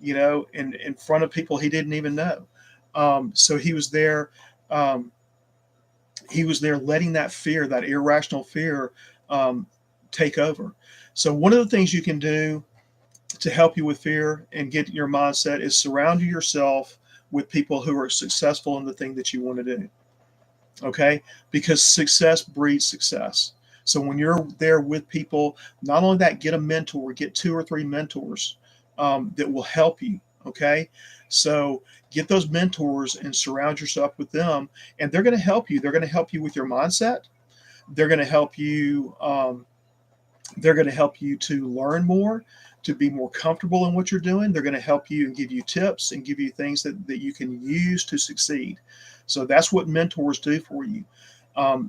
in front of people he didn't even know. So he was there. He was there letting that fear, that irrational fear, take over. So one of the things you can do to help you with fear and get your mindset is surround yourself with people who are successful in the thing that you want to do. Okay, because success breeds success. So when you're there with people, not only that, get a mentor, get 2 or 3 mentors that will help you. Okay, so get those mentors and surround yourself with them, and they're going to help you. They're going to help you with your mindset. They're going to help you. They're going to help you to learn more, to be more comfortable in what you're doing. They're going to help you and give you tips and give you things that you can use to succeed. So that's what mentors do for you.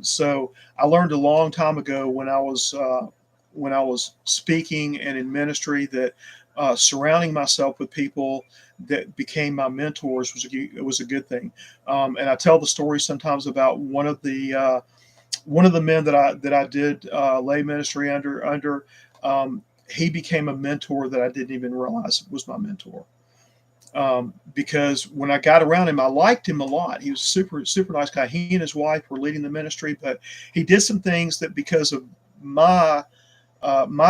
So I learned a long time ago when I was speaking and in ministry that surrounding myself with people that became my mentors was a good thing. And I tell the story sometimes about one of the men that I did lay ministry under. He became a mentor that I didn't even realize was my mentor. Because when I got around him, I liked him a lot. He was super, super nice guy. He and his wife were leading the ministry, but he did some things that, because of my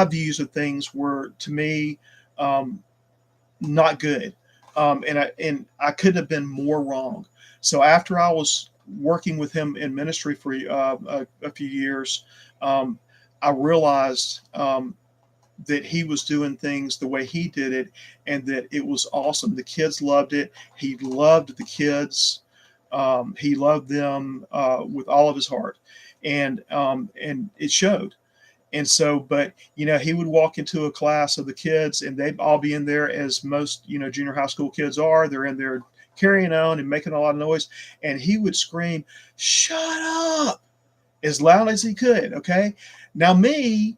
views of things, were to me not good. And I couldn't have been more wrong. So after I was working with him in ministry for a few years, I realized that he was doing things the way he did it, and that it was awesome. The kids loved it. He loved the kids. He loved them with all of his heart, and it showed. And so, but he would walk into a class of the kids, and they'd all be in there, as most junior high school kids are. They're in there carrying on and making a lot of noise. And he would scream, "Shut up," as loud as he could. Okay. Now, me,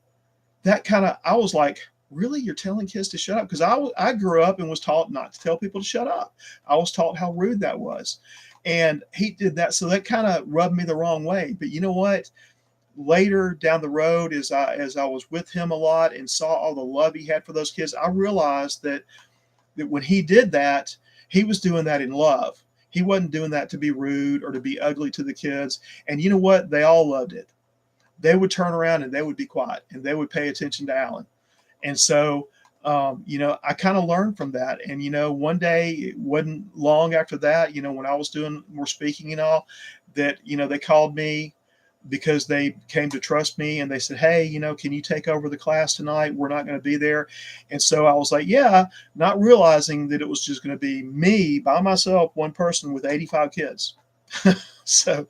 that kind of, I was like, really? You're telling kids to shut up? Because I grew up and was taught not to tell people to shut up. I was taught how rude that was. And he did that. So that kind of rubbed me the wrong way. But you know what? Later down the road, as I was with him a lot and saw all the love he had for those kids, I realized that when he did that, he was doing that in love. He wasn't doing that to be rude or to be ugly to the kids. And you know what? They all loved it. They would turn around and they would be quiet and they would pay attention to Alan. And so, I kind of learned from that. And, one day, it wasn't long after that, when I was doing more speaking and all, that, they called me because they came to trust me and they said, "Hey, can you take over the class tonight? We're not going to be there." And so I was like, "Yeah," not realizing that it was just going to be me by myself, one person with 85 kids. so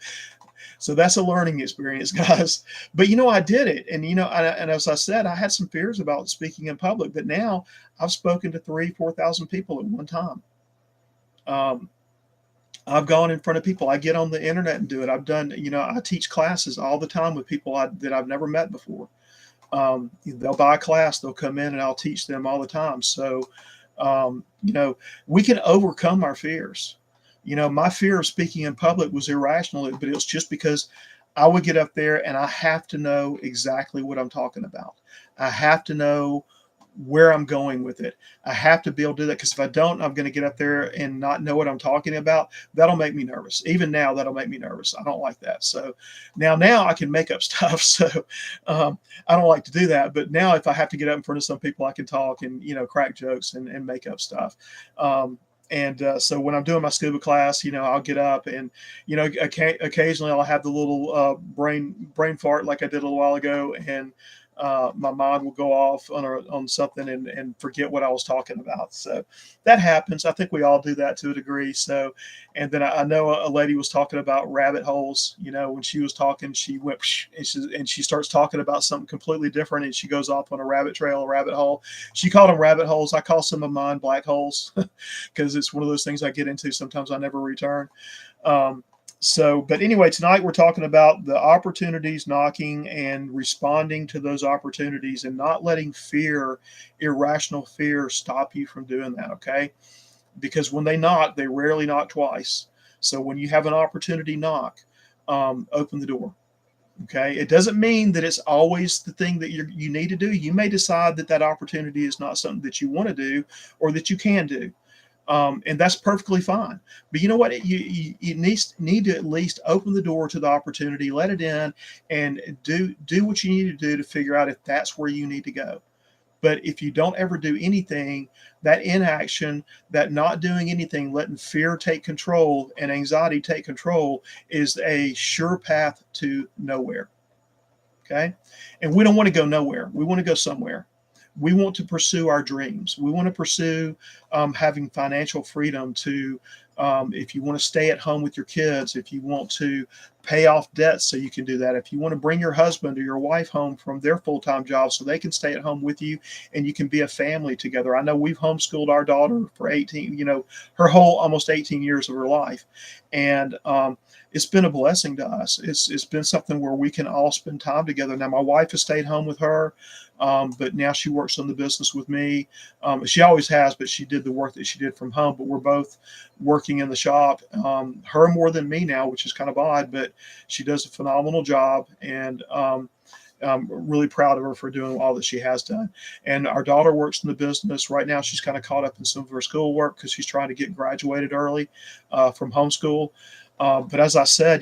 so that's a learning experience, guys. But I did it, and and as I said, I had some fears about speaking in public, but now I've spoken to 3,000-4,000 people at one time. I've gone in front of people. I get on the internet and do it. I've done, I teach classes all the time with people that I've never met before. They'll buy a class, they'll come in, and I'll teach them all the time. So, we can overcome our fears. My fear of speaking in public was irrational, but it was just because I would get up there and I have to know exactly what I'm talking about. I have to know where I'm going with it. I have to be able to do that, because if I don't, I'm going to get up there and not know what I'm talking about. That'll make me nervous. Even now, that'll make me nervous. I don't like that. So now I can make up stuff. So I don't like to do that. But now, if I have to get up in front of some people, I can talk and crack jokes and make up stuff. So when I'm doing my scuba class, I'll get up and, occasionally I'll have the little brain fart like I did a little while ago, and my mind will go off on something and forget what I was talking about. So that happens. I think we all do that to a degree. So, and then I know a lady was talking about rabbit holes. When she was talking, she went and she starts talking about something completely different, and she goes off on a rabbit trail, a rabbit hole. She called them rabbit holes. I call some of mine black holes because it's one of those things I get into. Sometimes I never return. But anyway, tonight we're talking about the opportunities knocking and responding to those opportunities and not letting fear, irrational fear, stop you from doing that. Okay. Because when they knock, they rarely knock twice. So when you have an opportunity knock, open the door. Okay. It doesn't mean that it's always the thing that you need to do. You may decide that opportunity is not something that you want to do or that you can do. And that's perfectly fine. But you know what? You need to at least open the door to the opportunity, let it in, and do what you need to do to figure out if that's where you need to go. But if you don't ever do anything, that inaction, that not doing anything, letting fear take control and anxiety take control, is a sure path to nowhere. Okay? And we don't want to go nowhere. We want to go somewhere. We want to pursue our dreams. We want to pursue having financial freedom to, if you want to stay at home with your kids, if you want to pay off debts so you can do that, if you want to bring your husband or your wife home from their full-time job so they can stay at home with you and you can be a family together. I know we've homeschooled our daughter for 18, her whole almost 18 years of her life. And it's been a blessing to us. It's been something where we can all spend time together. Now, my wife has stayed home with her, but now she works on the business with me. She always has, but she did the work that she did from home. But we're both working in the shop. Her more than me now, which is kind of odd, but she does a phenomenal job, and I'm really proud of her for doing all that she has done. And our daughter works in the business right now. She's kind of caught up in some of her schoolwork because she's trying to get graduated early from homeschool. But as I said,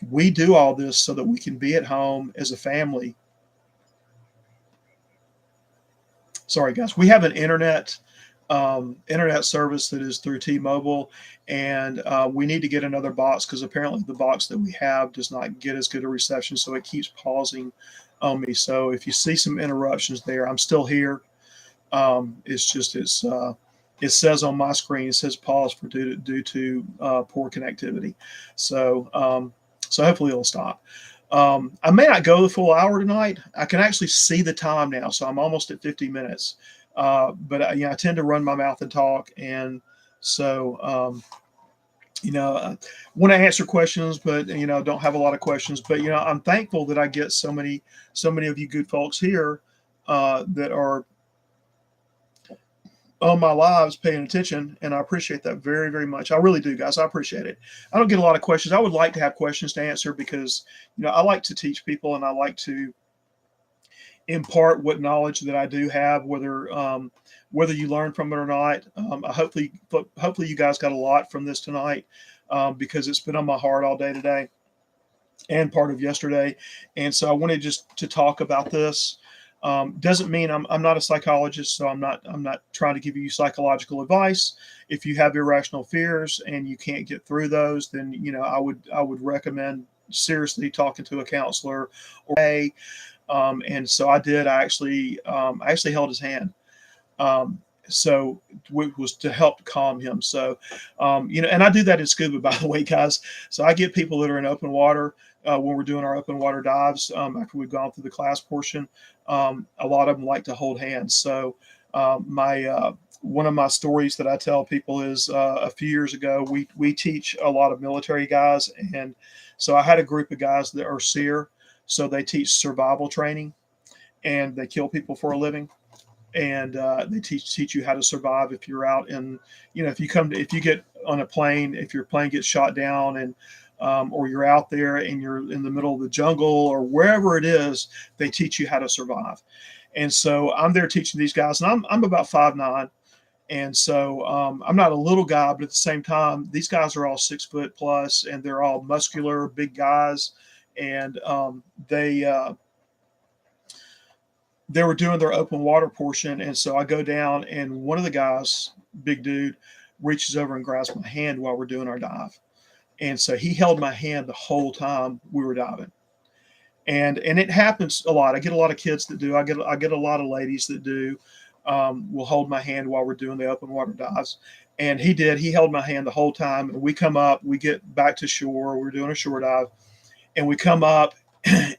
we do all this so that we can be at home as a family. Sorry, guys. We have an internet service that is through T-Mobile, and we need to get another box because apparently the box that we have does not get as good a reception, so it keeps pausing on me. So if you see some interruptions there, I'm still here. It says on my screen, it says pause for due to poor connectivity. So hopefully it'll stop. I may not go the full hour tonight. I can actually see the time now, so I'm almost at 50 minutes. But I tend to run my mouth and talk, and So, I want to answer questions, but don't have a lot of questions. But I'm thankful that I get so many of you good folks here that are on my lives paying attention, and I appreciate that very, very much. I really do, guys. I appreciate it. I don't get a lot of questions. I would like to have questions to answer because I like to teach people and I like to impart what knowledge that I do have, whether you learn from it or not. Hopefully you guys got a lot from this tonight because it's been on my heart all day today and part of yesterday, and so I wanted just to talk about this. Doesn't mean I'm not a psychologist, so I'm not trying to give you psychological advice. If you have irrational fears and you can't get through those, then I would recommend seriously talking to a counselor or a and so I did. I actually held his hand. So it was to help calm him. So, and I do that in scuba, by the way, guys. So I get people that are in open water when we're doing our open water dives after we've gone through the class portion. A lot of them like to hold hands. So my one of my stories that I tell people is a few years ago we teach a lot of military guys, and so I had a group of guys that are SEER, so they teach survival training, and they kill people for a living, and they teach you how to survive if you're out in, if you get on a plane, if your plane gets shot down, and or you're out there and you're in the middle of the jungle or wherever it is, they teach you how to survive. And so I'm there teaching these guys, and I'm about 5'9", and so I'm not a little guy, but at the same time, these guys are all 6 foot plus, and they're all muscular, big guys, and they were doing their open water portion. And so I go down, and one of the guys, big dude, reaches over and grabs my hand while we're doing our dive. And so he held my hand the whole time we were diving. And it happens a lot. I get a lot of kids that do. I get a lot of ladies that do. Will hold my hand while we're doing the open water dives. And he did. He held my hand the whole time. And we come up, we get back to shore. We're doing a shore dive, and we come up,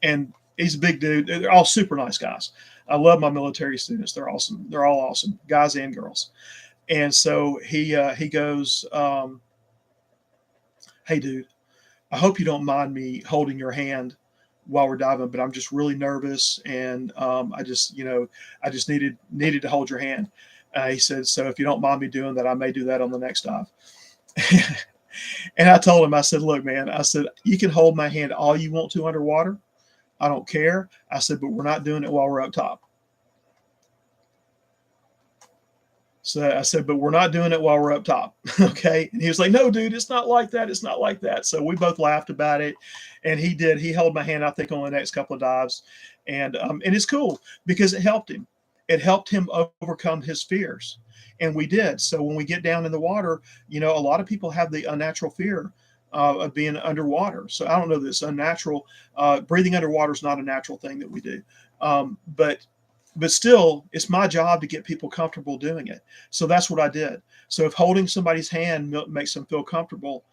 and he's a big dude. They're all super nice guys. I love my military students. They're awesome. They're all awesome, guys and girls. And so he goes, "Hey, dude, I hope you don't mind me holding your hand while we're diving, but I'm just really nervous, and I just needed to hold your hand." He said, "So if you don't mind me doing that, I may do that on the next dive." And I told him, I said, "Look, man," I said, "you can hold my hand all you want to underwater. I don't care." I said, "But we're not doing it while we're up top." So I said, "But we're not doing it while we're up top." Okay. And he was like, "No, dude, it's not like that. It's not like that." So we both laughed about it. And he did. He held my hand, I think, on the next couple of dives. And it's cool because it helped him. It helped him overcome his fears. And we did. So when we get down in the water, a lot of people have the unnatural fear of being underwater. So I don't know that it's unnatural. Breathing underwater is not a natural thing that we do. But still, it's my job to get people comfortable doing it. So that's what I did. So if holding somebody's hand makes them feel comfortable,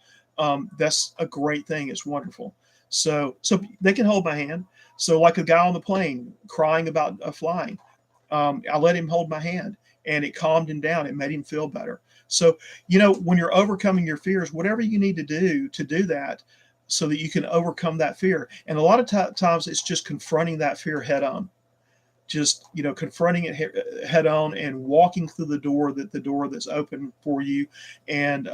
that's a great thing. It's wonderful. So they can hold my hand. So like a guy on the plane crying about flying, I let him hold my hand, and it calmed him down. It made him feel better. So when you're overcoming your fears, whatever you need to do that, so that you can overcome that fear. And a lot of times, it's just confronting that fear head on, just confronting it head on and walking through the door that's open for you, and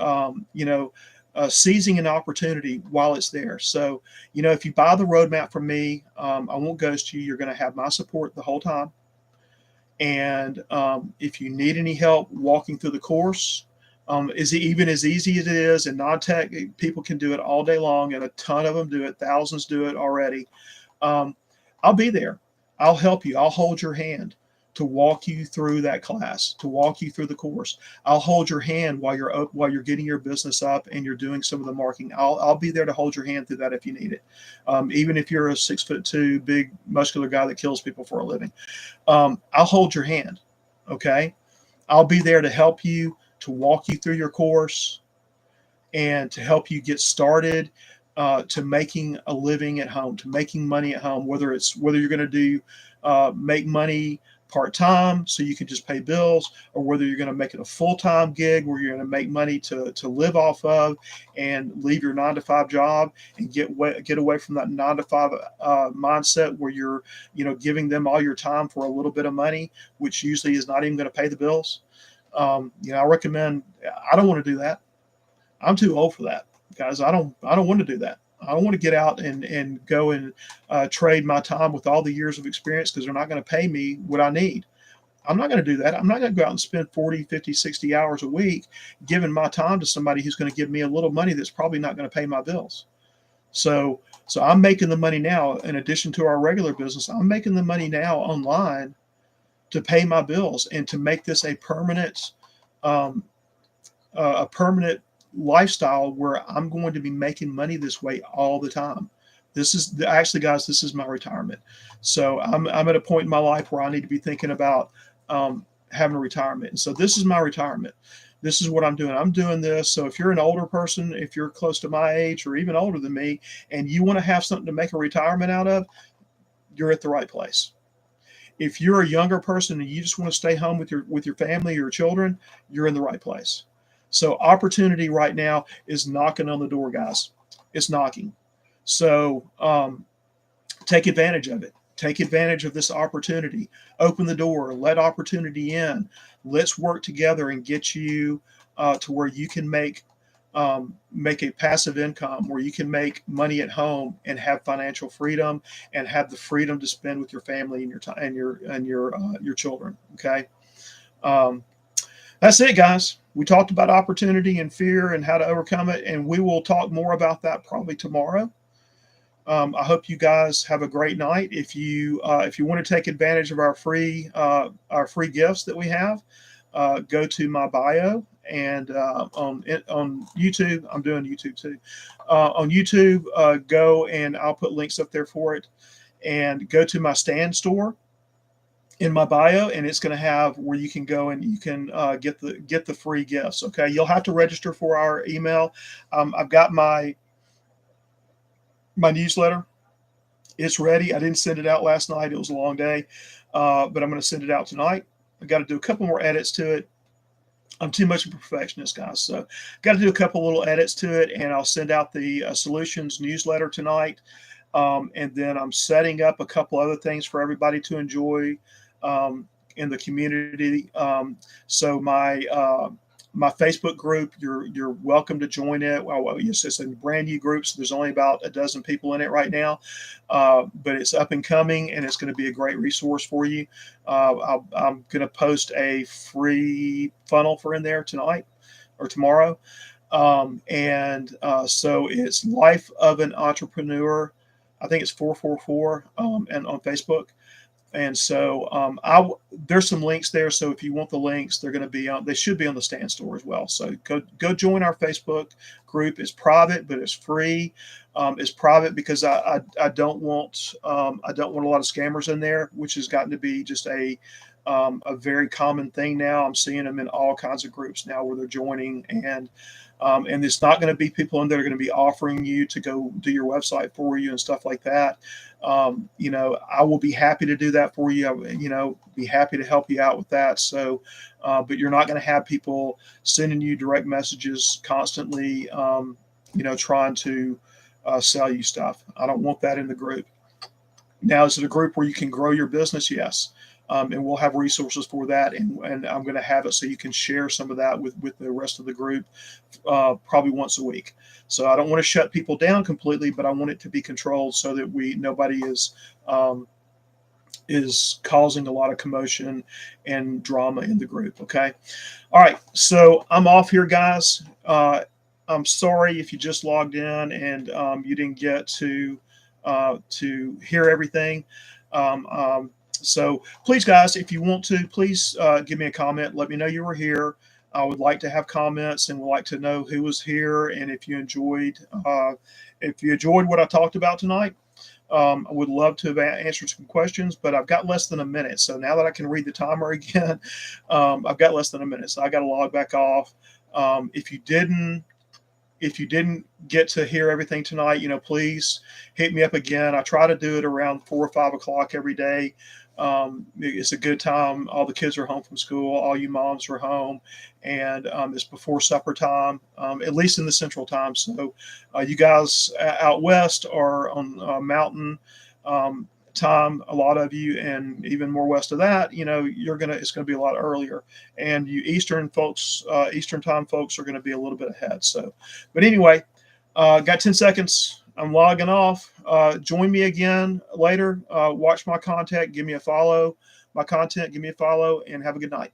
seizing an opportunity while it's there. So if you buy the roadmap from me, I won't ghost you. You're going to have my support the whole time. And if you need any help walking through the course, is even as easy as it is, and non-tech people can do it all day long, and a ton of them do it, thousands do it already. I'll be there. I'll help you. I'll hold your hand to walk you through that class, to walk you through the course. I'll hold your hand while you're getting your business up and you're doing some of the marking. I'll be there to hold your hand through that if you need it. Even if you're a 6'2" big muscular guy that kills people for a living, I'll hold your hand. Okay, I'll be there to help you, to walk you through your course, and to help you get started to making a living at home, to making money at home, whether you're going to do make money part-time so you can just pay bills, or whether you're going to make it a full-time gig where you're going to make money to live off of and leave your 9 to 5 job and get away from that 9 to 5 mindset where you're, giving them all your time for a little bit of money, which usually is not even going to pay the bills. I recommend. I don't want to do that. I'm too old for that, guys. I don't want to do that. I don't want to get out and go and trade my time with all the years of experience because they're not going to pay me what I need. I'm not going to do that. I'm not going to go out and spend 40, 50, 60 hours a week giving my time to somebody who's going to give me a little money that's probably not going to pay my bills. So I'm making the money now in addition to our regular business. I'm making the money now online to pay my bills and to make this um, a permanent lifestyle where I'm going to be making money this way all the time. This is actually, guys, this is my retirement. So I'm at a point in my life where I need to be thinking about having a retirement. And so this is my retirement. This is what I'm doing. I'm doing this. So if you're an older person, if you're close to my age or even older than me, and you want to have something to make a retirement out of, you're at the right place. If you're a younger person and you just want to stay home with your family or your children, you're in the right place. So opportunity right now is knocking on the door, guys. It's knocking. So take advantage of it. Take advantage of this opportunity. Open the door. Let opportunity in. Let's work together and get you to where you can make a passive income, where you can make money at home and have financial freedom and have the freedom to spend with your family and your time and your children. Okay. Um, that's it, guys. We talked about opportunity and fear and how to overcome it, and we will talk more about that probably tomorrow. I hope you guys have a great night. If you want to take advantage of our free gifts that we have, go to my bio and on YouTube. I'm doing YouTube too. On YouTube, go and I'll put links up there for it. And go to my Stand store in my bio, and it's going to have where you can go and you can get the free gifts. Okay, you'll have to register for our email. I've got my newsletter. It's ready. I didn't send it out last night. It was a long day, but I'm going to send it out tonight. I got to do a couple more edits to it. I'm too much of a perfectionist, guys. So got to do a couple little edits to it, and I'll send out the solutions newsletter tonight. And then I'm setting up a couple other things for everybody to enjoy in the community. So my Facebook group, you're welcome to join it. Well, yes, it's a brand new group, so there's only about a dozen people in it right now, but it's up and coming, and it's going to be a great resource for you. I'm going to post a free funnel for in there tonight or tomorrow, so it's Life of an Entrepreneur. I think it's 444 and on Facebook. And so there's some links there. So if you want the links, they're going to be on. They should be on the Stand store as well. So go join our Facebook group. It's private, but it's free. It's private because I don't want a lot of scammers in there, which has gotten to be just a very common thing now. I'm seeing them in all kinds of groups now where they're joining, and it's not going to be people in there that are going to be offering you to go do your website for you and stuff like that. I will be happy to do that for you. Be happy to help you out with that. So, but you're not going to have people sending you direct messages constantly, trying to sell you stuff. I don't want that in the group. Now, is it a group where you can grow your business? Yes. And we'll have resources for that, and I'm going to have it so you can share some of that with the rest of the group probably once a week. So I don't want to shut people down completely, but I want it to be controlled so that nobody is causing a lot of commotion and drama in the group. Okay. All right. So I'm off here, guys. I'm sorry if you just logged in and you didn't get to hear everything. So please, guys, if you want to, please give me a comment. Let me know you were here. I would like to have comments and would like to know who was here and if you enjoyed what I talked about tonight. I would love to have answered some questions, but I've got less than a minute. So now that I can read the timer again, I've got less than a minute. So I got to log back off. If you didn't get to hear everything tonight, please hit me up again. I try to do it around 4 or 5 o'clock every day. It's a good time. All the kids are home from school. All you moms are home, and it's before supper time, at least in the central time. So, you guys out west are on mountain time. A lot of you, and even more west of that, it's gonna be a lot earlier. And you eastern folks, Eastern time folks, are going to be a little bit ahead. So, but anyway, got 10 seconds. I'm logging off. Join me again later. Watch my content. Give me a follow. My content. Give me a follow, and have a good night.